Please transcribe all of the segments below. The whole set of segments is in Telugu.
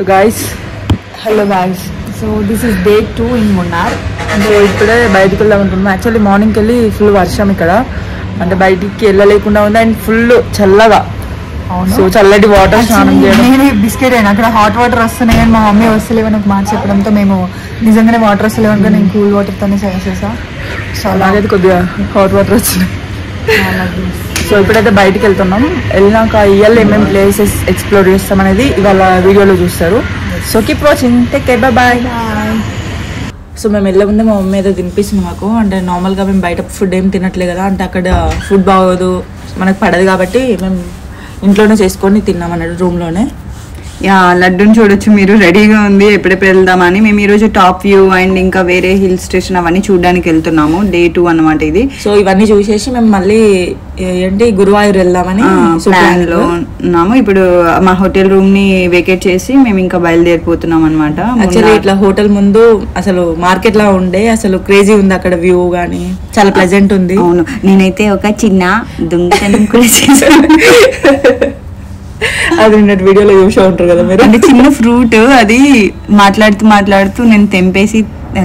guys, hello guys. So this is day 2 in Munnar. So ఇప్పుడే బయటికి వెళ్దామనుకుంటున్నాం. యాక్చువల్లీ మార్నింగ్కి వెళ్ళి ఫుల్ వర్షం ఇక్కడ, అంటే బయటికి వెళ్ళలేకుండా ఉంది అండ్ ఫుల్ చల్లగా. సో చల్లటి వాటర్ స్నానం చేయడం. నేను బిస్కెట్ అయినా అక్కడ హాట్ వాటర్ వస్తున్నాయి కానీ మా మమ్మీ వస్తలేవు నాకు మాట చెప్పడంతో మేము నిజంగానే వాటర్ వస్తలేవు అనుకో నేను కూల్ వాటర్తోనే చేసేసా. సో అలాగైతే కొద్దిగా హాట్ వాటర్ వచ్చినాయి. సో ఇప్పుడైతే బయటికి వెళ్తున్నాం. వెళ్ళినాక ఇవాళ ఏమేమి ప్లేసెస్ ఎక్స్ప్లోర్ చేస్తాం అనేది ఇవాళ వీడియోలో చూస్తారు. So keep watching, take care, bye. So మేము వెళ్ళే ముందే మా మమ్మీ ఏదో తినిపిస్తుంది మాకు. అంటే నార్మల్గా మేము బయట ఫుడ్ ఏం తినట్లే కదా, అంటే అక్కడ ఫుడ్ బాగోదు మనకు పడదు కాబట్టి మేము ఇంట్లోనే చేసుకొని తిన్నాం అన్నట్టు రూమ్లోనే. యా, లడ్డూని చూడొచ్చు మీరు, రెడీగా ఉంది ఎప్పుడెప్పుడు వెళ్దామని. మేము ఈరోజు టాప్ వ్యూ అండ్ ఇంకా వేరే హిల్ స్టేషన్ అవన్నీ చూడడానికి వెళ్తున్నాము. డే 2 అన్నమాట ఇది. సో ఇవన్నీ చూసేసి మేము మళ్ళీ ఏంటి గురువాయూర్ వెళ్దామని ప్లాన్ లో ఉన్నాము. ఇప్పుడు మా హోటల్ రూమ్ ని వేకేట్ చేసి మేము ఇంకా బయలుదేరిపోతున్నాం అనమాట. యాక్చువల్లీ ఇట్లా హోటల్ ముందు అసలు మార్కెట్ లా ఉండే, అసలు క్రేజీ ఉంది అక్కడ వ్యూ గానీ, చాలా ప్లెజెంట్ ఉంది. అవును, నేనైతే ఒక చిన్న దొంగతనం కూడా చేశాను. అది వీడియోలో చూసే ఉంటారు కదా మీరు. అంటే చిన్న ఫ్రూట్ అది మాట్లాడుతూ నేను తెంపేసి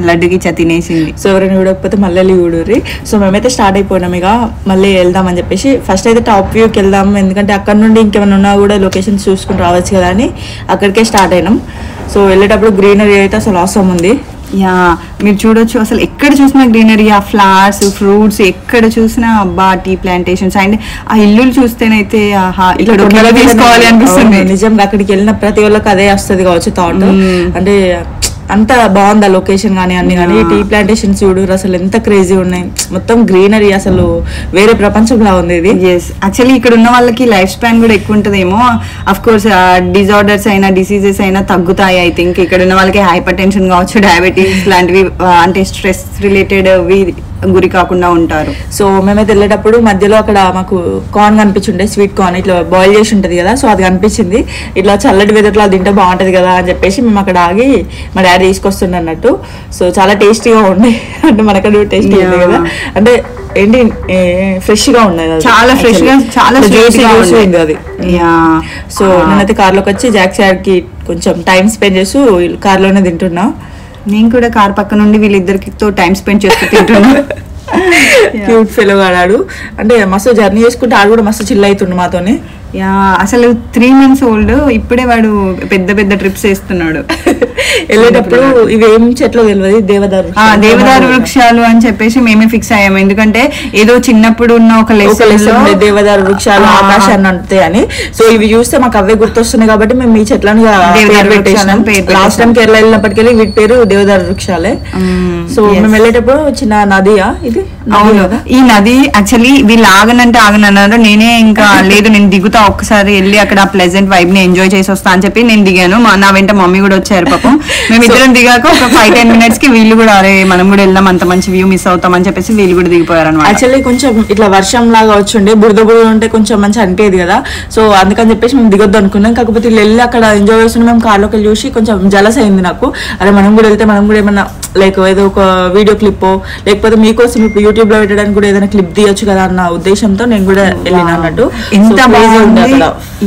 లడ్డుకి తినేసింది. సో ఎవరైనా చూడకపోతే మళ్ళీ చూడరు. సో మేమైతే స్టార్ట్ అయిపోయినాం, ఇక మళ్ళీ వెళ్దామని చెప్పేసి ఫస్ట్ అయితే టాప్ వ్యూకి వెళ్దాం, ఎందుకంటే అక్కడ నుండి ఇంకేమైనా ఉన్నా కూడా లొకేషన్స్ చూసుకుని రావచ్చు కదా అని అక్కడికే స్టార్ట్ అయినాం. సో వెళ్ళేటప్పుడు గ్రీనరీ అయితే అసలు అవసరం ఉంది. యా, మీరు చూడొచ్చు అసలు ఎక్కడ చూసినా గ్రీనరీ, ఆ ఫ్లవర్స్, ఫ్రూట్స్ ఎక్కడ చూసినా అబ్బా టీ ప్లాంటేషన్స్. అండ్ ఆ ఇల్లులు చూస్తేనైతే ఇక్కడ తీసుకోవాలి అనిపిస్తుంది. నిజంగా అక్కడికి వెళ్ళిన ప్రతి ఒళ్ళకి అదే వస్తుంది కావచ్చు థాట్. అంటే అంత బాగుంది ఆ లొకేషన్ కానీ అన్ని కానీ. టీ ప్లాంటేషన్స్ చూడు అసలు ఎంత క్రేజీ ఉన్నాయి, మొత్తం గ్రీనరీ, అసలు వేరే ప్రపంచంలా ఉంది ఇది. యాక్చువల్లీ ఇక్కడ ఉన్న వాళ్ళకి లైఫ్ స్పాన్ కూడా ఎక్కువ ఉంటుందేమో. అఫ్ కోర్స్ డిజార్డర్స్ అయినా డిసీజెస్ అయినా తగ్గుతాయి. ఐ థింక్ ఇక్కడ ఉన్న వాళ్ళకి హైపర్ టెన్షన్ కావచ్చు, డయాబెటీస్ లాంటివి, అంటే స్ట్రెస్ రిలేటెడ్ గురి కాకుండా ఉంటారు. సో మేమైతే వెళ్ళేటప్పుడు మధ్యలో అక్కడ మాకు కార్న్ కనిపించుండే, స్వీట్ కార్న్ ఇట్లా బాయిల్ చేసి ఉంటుంది కదా, సో అది కనిపించింది. ఇట్లా చల్లటి వెదర్లో అది తింటే బాగుంటుంది కదా అని చెప్పేసి మేము అక్కడ ఆగి మా డాడీ తీసుకొస్తుండే అన్నట్టు. సో చాలా టేస్టీగా ఉండే, అంటే మనకడ టేస్టీ ఉంది కదా, అంటే ఏంటి ఫ్రెష్ గా ఉన్నది, చాలా ఫ్రెష్ గా, చాలా ఉంది అది. సో నేనైతే కార్లోకి వచ్చి జాక్ సైడ్ కి కొంచెం టైం స్పెండ్ చేస్తూ కార్లోనే తింటున్నా. నేను కూడా కార్ పక్క నుండి వీళ్ళిద్దరితో టైం స్పెండ్ చేస్తూ తింటున్నా. క్యూట్ ఫెలో ఆడాడు, అంటే మస్తు జర్నీ చేసుకుంటే ఆడు కూడా మస్తు చిల్ అవుతుండు మాతోని. యా, అసలు 3 months ఓల్డ్, ఇప్పుడే వాడు పెద్ద పెద్ద ట్రిప్స్ వేస్తున్నాడు. వెళ్ళేటప్పుడు ఇవి ఏం చెట్లు తెలియదు, దేవదారు వృక్షాలు అని చెప్పేసి మేమే ఫిక్స్ అయ్యాము. ఎందుకంటే ఏదో చిన్నప్పుడు ఉన్న ఒక లెసన్ దేవదారు వృక్షాలు ఆకాశాన్ని అంతే అని. సో ఇవి చూస్తే మాకు అవే గుర్తొస్తున్నాయి కాబట్టి మేము ఈ చెట్లను పెట్టేసినాం. లాస్ట్ టైం కేరళ వెళ్ళినప్పటికెళ్ళి వీటి పేరు దేవదారు వృక్షాలే. సో మేము వెళ్ళేటప్పుడు చిన్న నదియా ఇది. అవును, ఈ నది యాక్చువల్లీ వీళ్ళు ఆగనన్నారు. నేనే ఇంకా లేదు నేను దిగుతా, ఒక్కసారి వెళ్ళి అక్కడ ప్లెజెంట్ వైబ్ ని ఎంజాయ్ చేసి వస్తా అని చెప్పి నేను దిగాను. నా వెంట మమ్మీ కూడా వచ్చారు పాపం. మేము ఇద్దరం దిగాక ఒక 5-10 minutes కి వీళ్ళు కూడా అరే మనం కూడా వెళ్దాం, అంత మంచి వ్యూ మిస్ అవుతాం అని చెప్పేసి వీళ్ళు కూడా దిగిపోయారు అనమాట. యాక్చువల్లీ కొంచెం ఇట్లా వర్షం లాగా వచ్చిండే, బురద ఉంటే కొంచెం మంచి అనిపేది కదా. సో అందుకని చెప్పేసి మేము దిగొద్దు అనుకున్నాం. కాకపోతే వీళ్ళు వెళ్ళి అక్కడ ఎంజాయ్ చేస్తున్నాం. మేము కార్లోకి వెళ్ళి చూసి కొంచెం జలస్ అయింది నాకు. అరే మనం కూడా వెళ్తే మనం కూడా ఏమన్నా లైక్ ఏదో ఒక వీడియో క్లిప్ లేకపోతే మీకోసం ఇప్పుడు యూట్యూబ్ లో పెట్టడానికి కూడా ఏదైనా క్లిప్ తీయొచ్చు కదా అన్న ఉద్దేశంతో నేను కూడా వెళ్ళిన అన్నట్టు. ఎంత బాగుంది.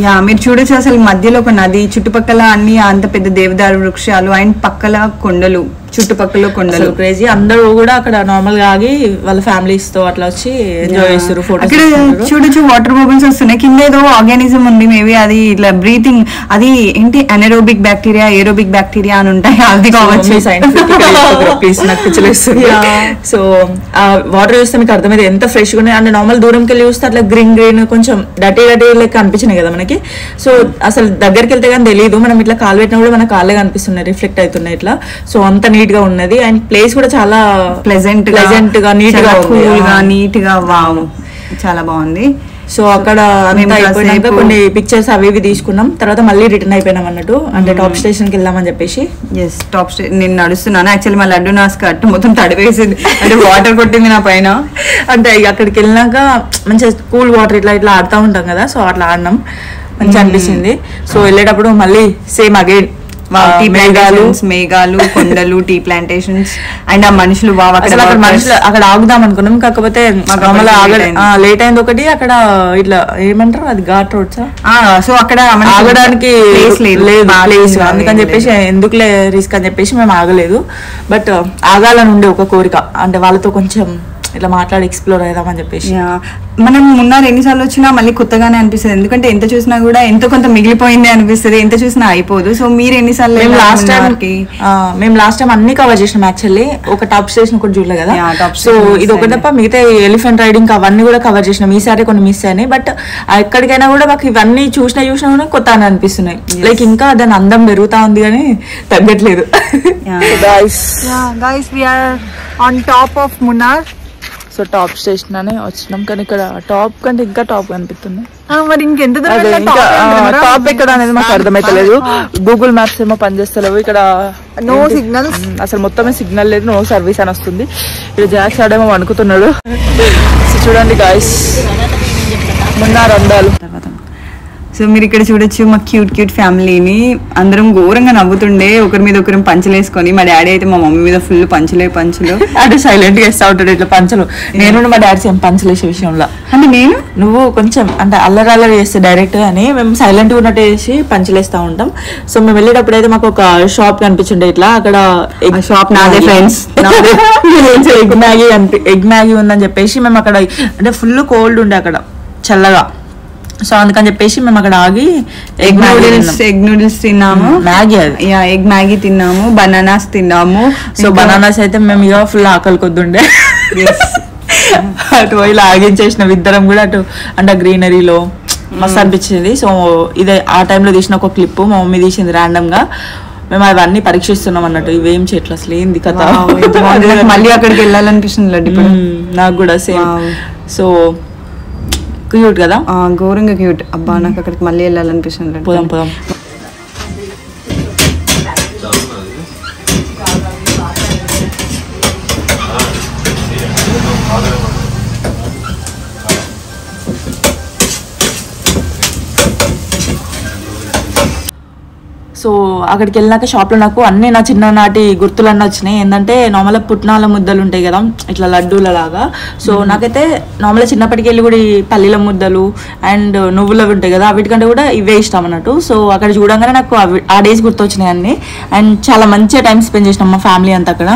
యా, మీరు చూడొచ్చు అసలు మధ్యలో ఒక నది, చుట్టుపక్కల అన్ని అంత పెద్ద దేవదారు వృక్షాలు అండ్ పక్కల కొండలు, చుట్టుపక్కల కొండలు, క్రేజీ. అందరూ కూడా అక్కడ నార్మల్ గా ఆగి వాళ్ళ ఫ్యామిలీస్ తో అట్లా వచ్చి ఎంజాయ్ చేస్తారు. అక్కడ చూడొచ్చు వాటర్ బబుల్స్ వస్తున్నాయి. కింద ఏదో ఆర్గానిజం ఉంది, మేబీ అది ఇట్లా బ్రీతింగ్, అది ఏంటి అనెరోబిక్ బ్యాక్టీరియా, ఏరోబిక్ బ్యాక్టీరియా అని ఉంటాయి, అది కావచ్చు. సో ఆ వాటర్ చూస్తే మీకు అర్థమైంది ఎంత ఫ్రెష్ గా ఉన్నాయి. అంటే నార్మల్ దూరంకి వెళ్ళి చూస్తే అట్లా గ్రీన్ కొంచెం డటీ లెక్క అనిపించినాయి కదా మనకి. సో అసలు దగ్గరికి వెళ్తే కానీ తెలియదు, మనం ఇట్లా కాలు పెట్టినా కూడా మన కాళ్ళే కనిపిస్తున్నాయి, రిఫ్లెక్ట్ అవుతున్నాయి ఇట్లా. సో అంత నీట్ గా ఉన్నది అండ్ ప్లేస్ కూడా చాలా ప్లెజెంట్ గా నీట్ గా వావ్, చాలా బాగుంది. సో అక్కడ అయిపోయినాక కొన్ని పిక్చర్స్ అవి తీసుకున్నాం. తర్వాత మళ్ళీ రిటర్న్ అయిపోయినాం అన్నట్టు, అంటే టాప్ స్టేషన్ కి వెళ్దామని చెప్పేసి. టాప్ స్టేషన్ నేను నడుస్తున్నాను. యాక్చువల్లీ మా లడ్డు నా స్కర్ట్ మొత్తం తడివేసింది, అంటే వాటర్ కొట్టింది నా పైన. అంటే అక్కడికి వెళ్ళినాక మంచిగా కూల్ వాటర్ ఇట్లా ఆడుతూ ఉంటాం కదా, సో అట్లా ఆడినాం, మంచిగా అనిపిస్తుంది. సో వెళ్ళేటప్పుడు మళ్ళీ సేమ్ అగైన్ మేఘాలు కొండలు టీ ప్లాంటేషన్స్ అండ్ ఆ మనుషులు అక్కడ ఆగుదాం అనుకున్నాం. కాకపోతే లేట్ అయింది ఒకటి. అక్కడ ఇట్లా ఏమంటారు అది ఘాట్ రోడ్సా, సో అక్కడ ఆగడానికి లేదు. అందుకని చెప్పేసి ఎందుకులే రిస్క్ అని చెప్పేసి మేము ఆగలేదు. బట్ ఆగాలని ఉండే ఒక కోరిక, అంటే వాళ్ళతో కొంచెం ఇట్లా మాట్లాడి ఎక్స్ప్లోర్ అవుదామని చెప్పేసి. మనం మున్నార్ ఎన్నిసార్లు వచ్చినా మళ్ళీ కొత్తగానే అనిపిస్తుంది, ఎందుకంటే ఎంత చూసినా కూడా ఎంతో కొంత మిగిలిపోయింది అనిపిస్తుంది, ఎంత చూసినా అయిపోదు. సో మీరు ఎన్నిసార్లు? మేము లాస్ట్ టైం అన్ని కవర్ చేసినాం. యాక్చువల్లీ ఒక టాప్ స్టేషన్ కూడా చూడలే కదా, సో ఇది ఒక తప్ప మిగతా ఎలిఫెంట్ రైడింగ్ అవన్నీ కూడా కవర్ చేసినాం. ఈసారి కొన్ని మిస్ అయినాయి, బట్ ఎక్కడికైనా కూడా మాకు ఇవన్నీ చూసినా కూడా కొత్త అని అనిపిస్తున్నాయి. లైక్ ఇంకా దాని అందం పెరుగుతా ఉంది కానీ తగ్గట్లేదు. On top of Munnar. So top station అని వచ్చినాం, కానీ ఇక్కడ టాప్ కంటే ఇంకా టాప్ కనిపిస్తుంది. మరి ఇంకెంత టాప్ ఎక్కడ అనేది మాకు అర్థమైతలేదు. గూగుల్ మ్యాప్స్ ఏమో పనిచేస్తలేవు ఇక్కడ, నో సిగ్నల్స్, అసలు మొత్తమే సిగ్నల్ లేదు, నో సర్వీస్ అని వస్తుంది. ఇక్కడ జాక్స్ ఆడేమో అనుకుతున్నాడు. చూడండి గాయ్స్ మున్నార్ అందాలు. సో మీరు ఇక్కడ చూడొచ్చు మా క్యూట్ ఫ్యామిలీని. అందరం ఘోరంగా నవ్వుతుండే, ఒకరి మీద ఒకరు పంచలేసుకొని. మా డాడీ అయితే మా మమ్మీ మీద ఫుల్ పంచులు అంటే సైలెంట్ గా వేస్తా ఉంటాడు ఇట్లా పంచలు. నేను మా డాడీ సేమ్ పంచలేసే విషయంలో. అంటే నువ్వు కొంచెం అంటే అల్లరి చేస్తే డైరెక్ట్ అని మేము సైలెంట్ గా ఉన్నట్టు వేసి పంచలేస్తా ఉంటాం. సో మేము వెళ్ళేటప్పుడు అయితే మాకు ఒక షాప్ కనిపించుండే ఇట్లా. అక్కడ షాప్ నాదే ఫ్రెండ్స్, ఎగ్ మ్యాగీ ఉందని చెప్పేసి మేము అక్కడ, అంటే ఫుల్ కోల్డ్ ఉండే అక్కడ చల్లగా. సో అందుకని చెప్పేసి మేము అక్కడ ఆగి ఎగ్ నూడిల్స్ తిన్నాము, మ్యాగీ ఎగ్ మ్యాగీ తిన్నాము, బనానాస్ తిన్నాము. సో బనానాస్ అయితే మేము ఇక ఫుల్ ఆకలి కొద్దుండే. అటు ఇలా ఆగించేసిన ఇద్దరం కూడా అటు అంటే గ్రీనరీలో మస్తు అనిపించింది. సో ఇదే ఆ టైంలో తీసిన ఒక క్లిప్ మా మమ్మీ తీసింది ర్యాండమ్ గా. మేము అవన్నీ పరీక్షిస్తున్నాం అన్నట్టు, ఇవేం చెట్లు అసలు ఏంది కథ. మళ్ళీ అక్కడికి వెళ్ళాలనిపిస్తుంది నాకు కూడా సేమ్. సో క్యూట్ కదా, ఘోరంగా క్యూట్. అబ్బా నాకు అక్కడికి మళ్ళీ వెళ్ళాలనిపిస్తుంది. పోదాం. సో అక్కడికి వెళ్ళినాక షాప్లో నాకు అన్నీ నా చిన్ననాటి గుర్తులన్నీ వచ్చినాయి. ఏంటంటే నార్మల్గా పుట్నాల ముద్దలు ఉంటాయి కదా ఇట్లా లడ్డూల లాగా. సో నాకైతే నార్మల్గా చిన్నప్పటికి వెళ్ళి కూడా ఈ పల్లీల ముద్దలు అండ్ నువ్వులవి ఉంటాయి కదా, వీటికంటే కూడా ఇవే ఇష్టం అన్నట్టు. సో అక్కడ చూడంగానే నాకు ఆ డేస్ గుర్తొచ్చినాయి అన్ని. అండ్ చాలా మంచిగా టైం స్పెండ్ చేసినాం మా ఫ్యామిలీ అంతా అక్కడ.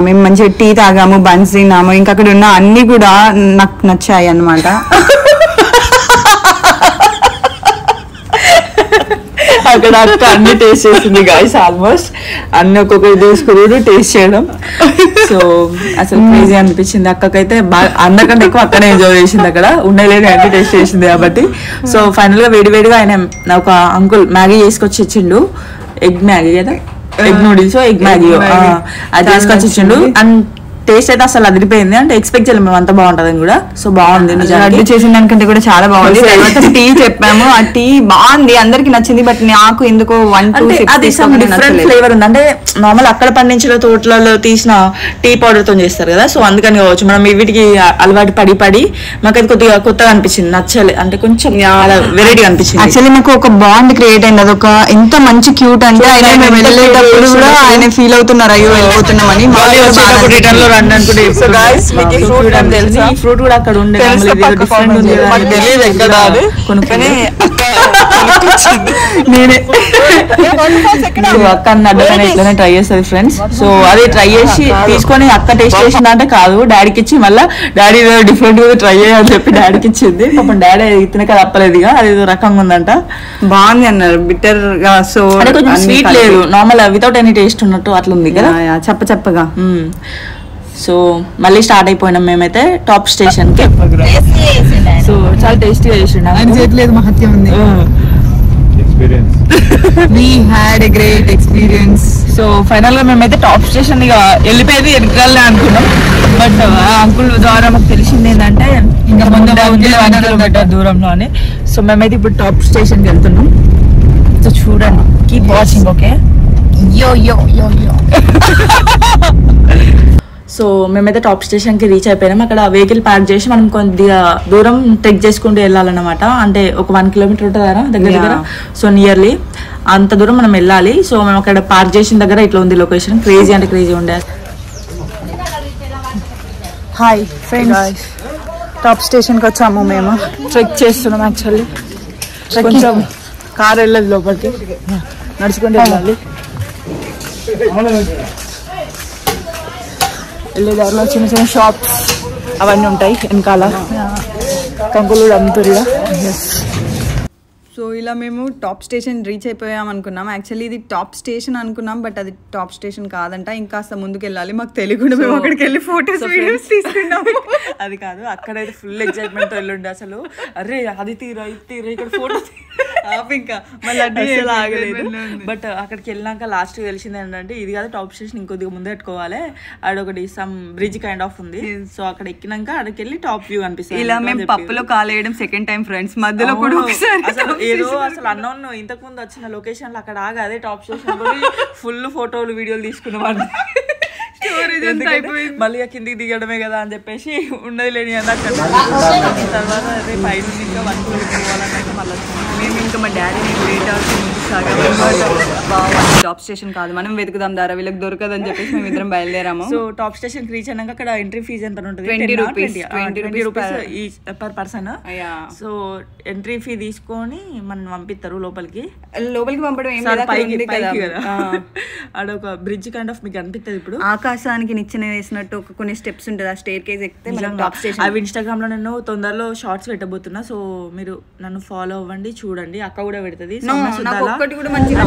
మేము మంచిగా టీ తాగాము, బన్స్ తిన్నాము, ఇంకా అక్కడ ఉన్న అన్ని కూడా నాకు నచ్చాయి అన్నమాట. అక్కడ అక్క అన్ని టేస్ట్ చేసింది గాయస్, ఆల్మోస్ట్ అన్ని ఒక్కొక్కరు తీసుకుని టేస్ట్ చేయడం. సో అసలు క్రేజీ అనిపించింది. అక్కకైతే బాగా అందరికంటే ఎక్కువ అక్కనే ఎంజాయ్ చేసింది. అక్కడ ఉండలేదు అన్ని టేస్ట్ చేసింది కాబట్టి. సో ఫైనల్ గా వేడివేడిగా ఆయన ఒక అంకుల్ మ్యాగీ చేసుకొచ్చి ఇచ్చిండు, ఎగ్ మ్యాగీ కదా, ఎగ్ నూడిల్స్ ఎగ్ మ్యాగీ అది చేసుకొచ్చి ఇచ్చిండు. అండ్ టేస్ట్ అయితే అసలు అదిరిపోయింది. అంటే ఎక్స్పెక్ట్ చేయలేము మేము అంత బాగుంటుంది కూడా. సో బాగుంది, లడ్డు చేసిన దానికంటే కూడా చాలా బాగుంది. టీ చెప్పాము, ఆ టీ బాగుంది, అందరికి నచ్చింది. బట్ నాకు ఎందుకో అది డిఫరెంట్ ఫ్లేవర్ ఉంది. అంటే నార్మల్ అక్కడ పండించిన తోటలలో తీసిన టీ పౌడర్ తో చేస్తారు కదా, సో అందుకని కావచ్చు మనం వీటికి అలవాటు పడి మాకు అది కొద్దిగా కొత్తగా అనిపించింది, నచ్చలే. అంటే కొంచెం వెరైటీ అనిపించింది. యాక్చువల్లీ మాకు ఒక బాండ్ క్రియేట్ అయింది. అదొక ఎంత మంచి క్యూట్ అంటే ఆయన మేము వెళ్ళేటప్పుడు కూడా ఆయన ఫీల్ అవుతున్నారు, అయ్యో వెళ్ళిపోతున్నామని. ఫ్రూట్ కూడా అక్కడ ఉండే అక్క అడ్డమైన ఇట్లనే ట్రై చేస్తుంది ఫ్రెండ్స్. సో అది ట్రై చేసి తీసుకొని అక్క టేస్ట్ చేసింది అంటే కాదు, డాడీకి ఇచ్చి మళ్ళీ డాడీ డిఫరెంట్ గా ట్రై చేయని చెప్పి డాడీకి ఇచ్చింది. పాపం డాడీ తినక తప్పలేదుగా, అది ఏదో రకంగా ఉందంట. బాగుంది అన్నారు, బిటర్ గా. సో అంటే కొంచెం స్వీట్ లేదు, నార్మల్ వితౌట్ ఎనీ టేస్ట్ ఉన్నట్టు అట్లా ఉంది కదా, చెప్పగా. సో మళ్ళీ స్టార్ట్ అయిపోయినాం మేమైతే టాప్ స్టేషన్ కి. సో చాలా టేస్టీగా చేసిండు, ఆయన చేయట్లేదు, మహత్యం ఉంది. We had a great experience. So final గా మేమైతే టాప్ స్టేషన్ ఇక వెళ్ళిపోయేది ఎన్నికల్నే అనుకున్నాం. బట్ అంకుల్ ద్వారా మాకు తెలిసింది ఏంటంటే ఇంకా ముందు 1 కిలోమీటర్ దూరంలో అని. సో మేమైతే ఇప్పుడు టాప్ స్టేషన్ కి వెళ్తున్నాం. సో చూడండి, కీప్ వాచింగ్, ఓకే. సో మేమైతే టాప్ స్టేషన్కి రీచ్ అయిపోయినాం. అక్కడ వెహికల్ పార్క్ చేసి మనం కొద్దిగా దూరం ట్రెక్ చేసుకుంటూ వెళ్ళాలన్నమాట. అంటే ఒక 1 కిలోమీటర్ ఉంటుంది కదా దగ్గర. సో నియర్లీ అంత దూరం మనం వెళ్ళాలి. సో మేము అక్కడ పార్క్ చేసిన దగ్గర ఇట్లా ఉంది లొకేషన్. క్రేజీ అంటే క్రేజీ ఉండే. హాయ్ ఫ్రెండ్స్, టాప్ స్టేషన్కి వచ్చాము. మేము ట్రెక్ చేస్తున్నాం. యాక్చువల్లీ కొంచెం కార్ వెళ్ళదు లోపలికి, నడుచుకుంటూ వెళ్ళాలి. వెళ్ళే దారిలో చిన్న చిన్న షాప్స్ అవన్నీ ఉంటాయి వెనకాల. కంకులు అమ్ముతారు. సో ఇలా మేము టాప్ స్టేషన్ రీచ్ అయిపోయాం అనుకున్నాం. యాక్చువల్లీ ఇది టాప్ స్టేషన్ అనుకున్నాం, బట్ అది టాప్ స్టేషన్ కాదంట. ఇంకాస్త ముందుకు వెళ్ళాలి. మాకు తెలియకుండా మేము అక్కడికి వెళ్ళి ఫోటోస్ వీడియోస్ తీసుకున్నాము. అది కాదు, అక్కడైతే ఫుల్ ఎక్సైట్మెంట్ వెళ్ళుండే. అసలు అరే అది తీరా ఇది తీరా ఇక్కడ ఫోటో ఇంకా మళ్ళీ ఆగలేదు. బట్ అక్కడికి వెళ్ళినాక లాస్ట్ తెలిసింది ఏంటంటే ఇది కాదు టాప్ స్టేషన్, ఇంకొద్దిగా ముందే పెట్టుకోవాలి. ఆడొకటి సమ్ బ్రిడ్జ్ కైండ్ ఆఫ్ ఉంది. సో అక్కడ ఎక్కినాక అక్కడికి వెళ్ళి టాప్ వ్యూ అనిపిస్తుంది. ఇలా మేము పప్పులో కాలేయడం సెకండ్ టైం ఫ్రెండ్స్, మధ్యలో కూడా అసలు ఏదో అసలు అన్నోన్ ఇంతకు ముందు వచ్చిన లొకేషన్ లో అక్కడ ఆగా అదే టాప్ స్టేషన్ ఫుల్ ఫోటోలు వీడియోలు తీసుకునేవాడు. మళ్ళీ కిందికి దిగడమే కదా అని చెప్పేసి ఉండదు లేని అక్కడ. తర్వాత అదే పైన ఇంకా 1 కిలోమీటర్ పోవాలన్నట్టు మళ్ళీ మేము ఇంకా మా డాడీని లేట్ అవుతుంది. టాప్ స్టేషన్ కాదు, మనం వెతుకుదాం దారా, వీళ్ళకి దొరకదని చెప్పేసి మేము ఇద్దరం బయలుదేరాము. సో టాప్ స్టేషన్ రీచ్ అయినాక అక్కడ ఎంట్రీ ఫీజు ఎంత ఉంటుంది? 20 rupees per person. So entry fee తీసుకొని మనం పంపిస్తారు లోపలికి. పంపడం ఏం అదొక బ్రిడ్జ్ కైండ్ ఆఫ్ మీకు అనిపిస్తుంది. ఇప్పుడు ఆకాశానికి నిచ్చెన వేసినట్టు కొన్ని స్టెప్స్ ఉంటుంది. ఆ స్టేర్ కేజ్ ఎక్కితే టాప్ స్టేషన్. అవి ఇన్స్టాగ్రామ్ లో నేను తొందరలో షార్ట్స్ పెట్టబోతున్నా. సో మీరు నన్ను ఫాలో అవ్వండి, చూడండి. అక్క కూడా పెడుతుంది. ఒక్కటి కూడా మంచిగా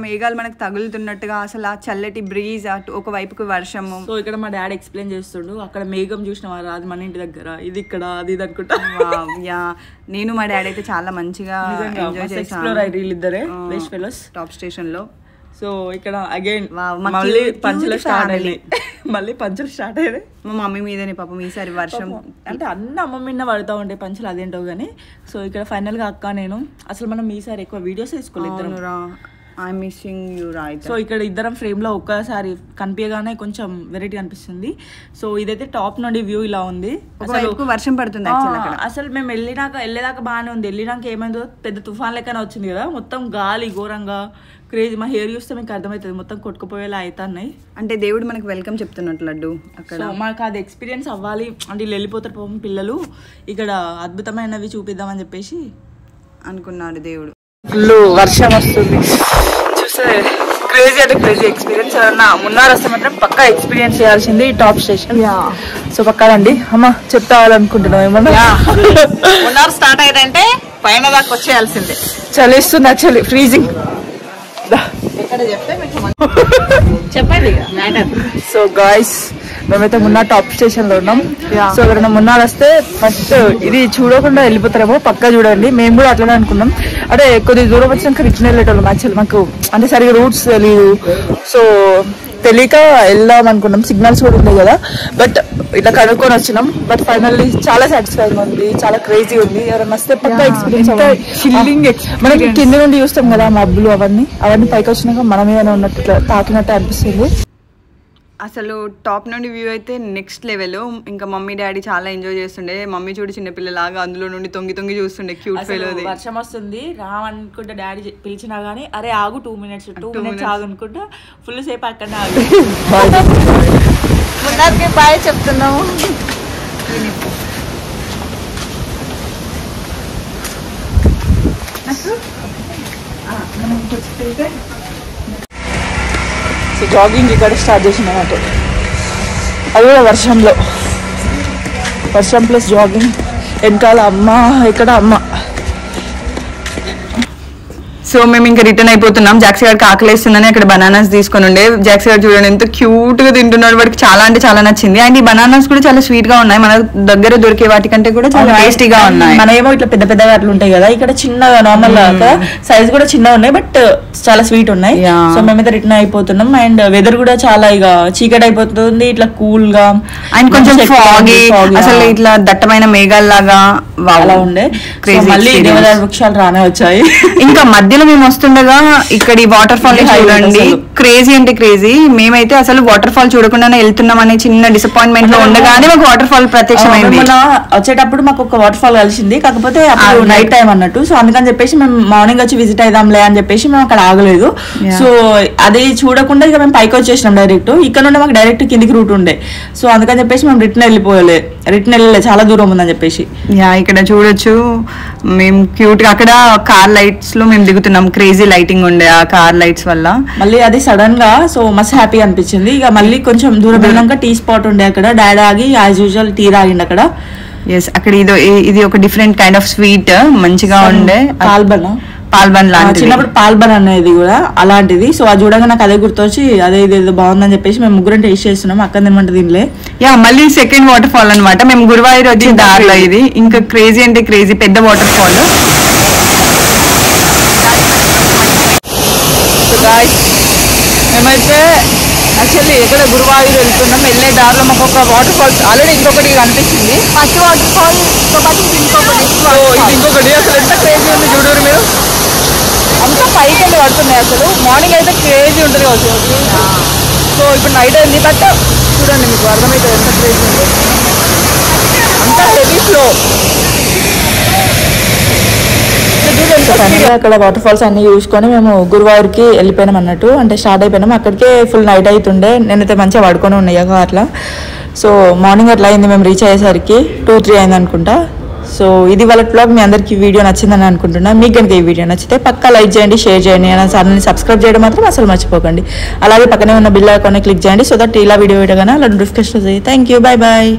మేఘాలు మనకు తగులుతున్నట్టుగా, అసలు ఆ చల్లటి బ్రీజ్, అటు ఒక వైపుకు వర్షము. సో ఇక్కడ మా డాడీ ఎక్స్ప్లెయిన్ చేస్తుండు. అక్కడ మేఘం చూసిన వారు అది మన ఇంటి దగ్గర, ఇది ఇక్కడ, అది ఇది అనుకుంటా. నేను మా డాడీ అయితే చాలా మంచిగా ఎంజాయ్ చేసాం బెస్ట్ ఫెలోస్ టాప్ స్టేషన్ లో. సో ఇక్కడ అగైన్ మళ్ళీ పంచులు స్టార్ట్ అయినాయి. మా మమ్మీ మీదనే పాపం ఈసారి వర్షం. అంటే అన్ని అమ్మ మీద పడుతూ ఉంటాయి పంచులు, అదేంటో కానీ. సో ఇక్కడ ఫైనల్ గా అక్క నేను అసలు మనం ఈసారి ఎక్కువ వీడియోస్ వేసుకోలేదు. సో ఇక్కడ ఇద్దరం ఫ్రేమ్ లో ఒక్కసారి కనిపించగానే కొంచెం వెరైటీ అనిపిస్తుంది. సో ఇదైతే టాప్ నుండి వ్యూ ఇలా ఉంది. అసలు వర్షం పడుతుంది. అసలు మేము వెళ్ళేదాకా బాగానే ఉంది. వెళ్ళినాక ఏమైందో పెద్ద తుఫాన్ లెక్కనే వచ్చింది కదా, మొత్తం గాలి ఘోరంగా క్రేజీ. మా హెయిర్ చూస్తే మీకు అర్థమవుతుంది, మొత్తం కొట్టుకుపోయేలా అవుతున్నాయి. అంటే దేవుడు మనకు వెల్కమ్ చెప్తున్నట్లు లడ్డు అక్కడ. మాకు అది ఎక్స్పీరియన్స్ అవ్వాలి అంటే వీళ్ళు వెళ్ళిపోతారు పాపం పిల్లలు, ఇక్కడ అద్భుతమైనవి చూపిద్దామని చెప్పేసి అనుకున్నాడు దేవుడు. ఫుల్ వర్షం వస్తుంది చూస్తే క్రేజీ అంటే క్రేజీ ఎక్స్పీరియన్స్. మున్నార్ వస్తే మాత్రం పక్కా ఎక్స్పీరియన్స్ చేయాల్సింది ఈ టాప్ స్టేషన్. సో పక్కానండి. అమ్మ చెప్తావాలనుకుంటున్నాం ఏమన్నా. మున్నార్ స్టార్ట్ అయ్యిందంటే పైన దాకా వచ్చేయాల్సిందే. చలిస్తుంది యాక్చువల్లీ, ఫ్రీజింగ్. చెప్పండి. సో గాయ్స్ మేమైతే మున్నార్ టాప్ స్టేషన్ లో ఉన్నాం. సో ఎవరైనా మున్నార్ వస్తే ఫస్ట్ ఇది చూడకుండా వెళ్ళిపోతారేమో, పక్కా చూడండి. మేము కూడా అట్లనే అనుకున్నాం. అంటే కొద్ది దూరం వచ్చినాక రిటర్న్ వెళ్ళేటోళ్ళం. యాక్చువల్లీ మాకు అంటే సరిగా రూట్స్ తెలియదు. సో తెలియక వెళ్దాం అనుకున్నాం, సిగ్నల్స్ కూడా ఉన్నాయి కదా. బట్ ఇట్లా కనుక్కొని వచ్చినాం. బట్ ఫైనల్లీ చాలా సాటిస్ఫైయింగ్ ఉంది, చాలా క్రేజీ ఉంది. ఎవరైనా వస్తే పక్కా ఎక్స్పీరియన్స్. మనకి కింద నుండి చూస్తాం కదా మబ్బులు, అవన్నీ పైకి వచ్చినాక మనం ఏమైనా ఉన్నట్టు తాకినట్టు అనిపిస్తుంది. అసలు టాప్ నుండి వ్యూ అయితే నెక్స్ట్ లెవెల్. ఇంకా మమ్మీ డాడీ చాలా ఎంజాయ్ చేస్తుండే. మమ్మీ చూడు చిన్నపిల్లలాగా అందులో నుండి తొంగి చూస్తుండే. Cute fellow. వర్షం వస్తుంది రావనుకుంటా డాడీ పిలిచినా గానీ అరే ఆగు 2 మినిట్స్ ఆగు అనుకుంటా ఫుల్ సేపు అక్కడనే ఆగు. మున్నార్కి బాయ్ చెప్తున్నాము. సో జాగింగ్ ఇక్కడ స్టార్ట్ చేసిన అన్నట్టు, అది కూడా వర్షం ప్లస్ జాగింగ్. వెనకాల అమ్మ, ఇక్కడ అమ్మ. సో సో మేము ఇంకా రిటర్న్ అయిపోతున్నాం. జాక్సీ గారికి ఆకలేస్తుందని అక్కడ బనానాస్ తీసుకొని ఉండే. జాక్సీ గారు చూడండి ఎంత క్యూట్ గా తింటున్నాడు, వాడికి చాలా అంటే చాలా నచ్చింది. అండ్ ఈ బనానాస్ కూడా చాలా స్వీట్ గా ఉన్నాయి, మన దగ్గర దొరికే వాటికంటే కూడా చాలా టేస్టీగా ఉన్నాయి. మన ఏమో ఇట్లా పెద్ద పెద్దగా అట్లా ఉంటాయి కదా, ఇక్కడ చిన్న నార్మల్ సైజ్ కూడా చిన్న ఉన్నాయి, బట్ చాలా స్వీట్ ఉన్నాయి. సో మేమైతే రిటర్న్ అయిపోతున్నాం. అండ్ వెదర్ కూడా చాలా ఇక చీకటి అయిపోతుంది, ఇట్లా కూల్ గా అండ్ కొంచెం ఫాగీ, అసలు ఇట్లా దట్టమైన మేఘాల్లాగా అలా ఉండే. మళ్ళీ దేవదారు వృక్షాలు రానే వచ్చాయి. ఇంకా మధ్యలో మేము వస్తుండగా ఇక్కడ ఈ వాటర్ ఫాల్ చూడండి, క్రేజీ అంటే క్రేజీ. మేమైతే అసలు వాటర్ ఫాల్ చూడకుండానే వెళ్తున్నాం అనే చిన్న డిసప్పాయింట్మెంట్ లో ఉండగానే మాకు వాటర్ ఫాల్ ప్రత్యక్షమైంది. వచ్చేటప్పుడు మాకు ఒక వాటర్ ఫాల్ కలిసింది, కాకపోతే అప్పుడు నైట్ టైం అన్నట్టు. సో అందుకని చెప్పేసి మేము మార్నింగ్ వచ్చి విజిట్ అయిదాంలే అని చెప్పేసి మేము అక్కడ ఆగలేదు. సో అది చూడకుండా ఇక మేము పైకి వచ్చేసినాం డైరెక్ట్. ఇక్కడ నుండి మాకు డైరెక్ట్ కిందికి రూట్ ఉండే. సో అందుకని చెప్పేసి మేము రిటర్న్ వెళ్ళలే, చాలా దూరం ఉందని చెప్పేసి. ఇక్కడ చూడొచ్చు మేము క్యూట్ గా అక్కడ కార్ లైట్స్ లో మేము దిగుతున్నాం. క్రేజీ లైటింగ్ ఉండే ఆ కార్ లైట్స్ వల్ల. మళ్ళీ అది సడన్ గా సో మస్త్ హ్యాపీ అనిపించింది. ఇక మళ్ళీ కొంచెం దూరం వెళ్ళాక టీ స్పాట్ ఉండే, అక్కడ డాడీ ఆగి యాజ్ యూజువల్ టీ తాగిండి అక్కడ. ఎస్, అక్కడ ఇది ఒక డిఫరెంట్ కైండ్ ఆఫ్ స్వీట్ మంచిగా ఉండే. పాల్బన్ లాంటి, చిన్నప్పుడు పాల్బన్ అనేది కూడా అలాంటిది. సో అది చూడగా నాకు అదే గుర్తొచ్చి అదే ఇదేదో బాగుందని చెప్పేసి మేము ముగ్గురం టేస్ట్ చేస్తున్నాం. అక్కడ తినమంటే తినలే. మళ్ళీ సెకండ్ వాటర్ ఫాల్ అనమాట. మేము గురువాయూర్ వచ్చి దారిలో ఇది ఇంకా క్రేజీ అంటే క్రేజీ పెద్ద వాటర్ ఫాల్. మేమైతే యాక్చువల్లీ ఎక్కడ గురువాయూర్ వెళ్తున్నాం, వెళ్ళే దారిలో మాకు ఒక వాటర్ ఫాల్స్ ఆల్రెడీ ఇంకొకటి కనిపించింది. ఫస్ట్ వాటర్ ఫాల్ ఇంకొకటి అసలు ఎంత క్రేజీ ఉంది చూడరు మీరు. అంతా పైకి వెళ్ళి పడుతున్నాయి. అసలు మార్నింగ్ అయితే క్రేజీ ఉంటుంది కావచ్చు. సో ఇప్పుడు నైట్ అయింది, బట్ చూడండి మీకు అర్థమవుతుంది ఎంత క్రేజీ ఉంది. అంతా హెవీ ఫ్లో. అక్కడ వాటర్ ఫాల్స్ అన్ని చూసుకొని మేము గురువాయూర్కి వెళ్ళిపోయినాం అన్నట్టు, అంటే స్టార్ట్ అయిపోయినాం. అక్కడికే ఫుల్ నైట్ అవుతుండే, నేనైతే మంచిగా పడుకొని ఉన్నాయా అట్లా. సో మార్నింగ్ అట్లా అయింది మేము రీచ్ అయ్యేసరికి 2-3 అయింది అనుకుంటా. సో ఇది వాళ్ళ బ్లాగ్. మీ అందరికి ఈ వీడియో నచ్చిందని అనుకుంటున్నా. మీకు కనుక ఈ వీడియో నచ్చితే పక్కా లైక్ చేయండి, షేర్ చేయండి, ఛానల్ని సబ్స్క్రైబ్ చేయడం మాత్రం అసలు మర్చిపోకండి. అలాగే పక్కనే ఉన్న బిల్ ఐకాన్ని క్లిక్ చేయండి, సో దట్ ఇలా వీడియో వేయగానే అలా నోటిఫికేషన్ వస్తాయి. Thank you, bye bye.